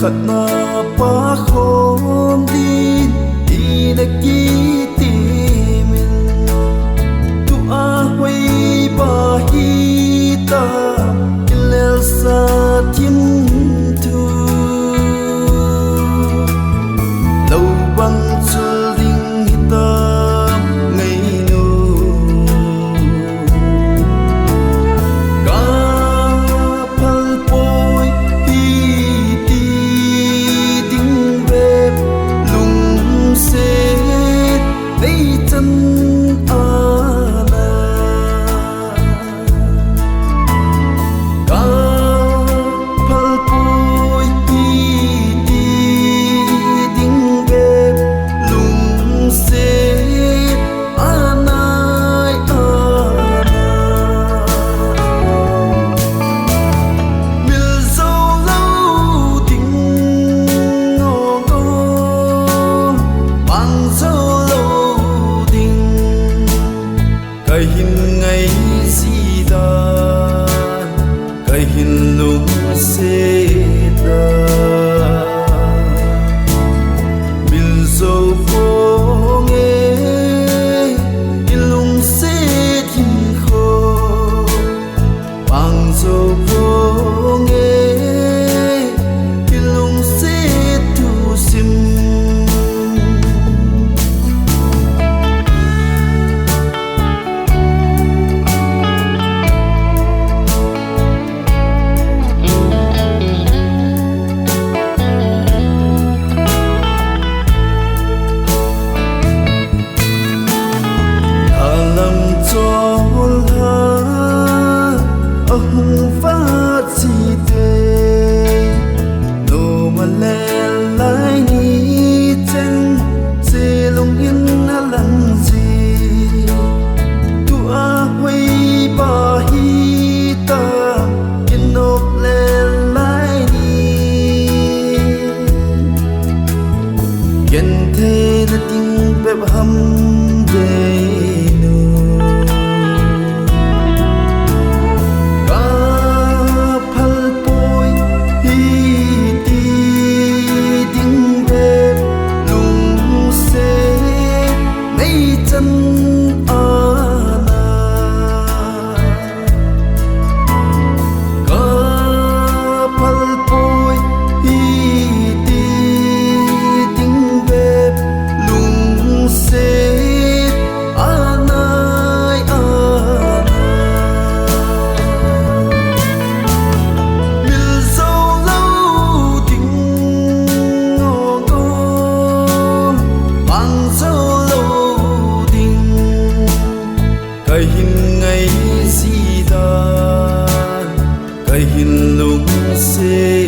khát na pa khom đi đi na ki ti min tu a hui ba hi ta ilel sa tim tu lâu băng chul ding hita ngai nu ka phal poi hi ti ding ve lung se vei chân a na ka phal poi hi ti ding ve lung se anai ana mil zo lâu tình ngô ngô bằng zo lâu tình cái hình ngày gì ta cái hình lung se ta mil zo phố nghe ilung se thinh khô bằng zo phố nghe ilung se tu sim alam cho la ahung phát si te no ma le lai ni chen se long in alang si tu a hui ba hi ta in op le lai ni yen the na ting pe ham de nu ka phal poi hi ti ding ve lung se mei chân a na ka phal poi hi ti ding ve lung se anai ana mil zo lâu tình ngô ngô bằng zo lâu tình cái hình ngày gì ta cái hình lung se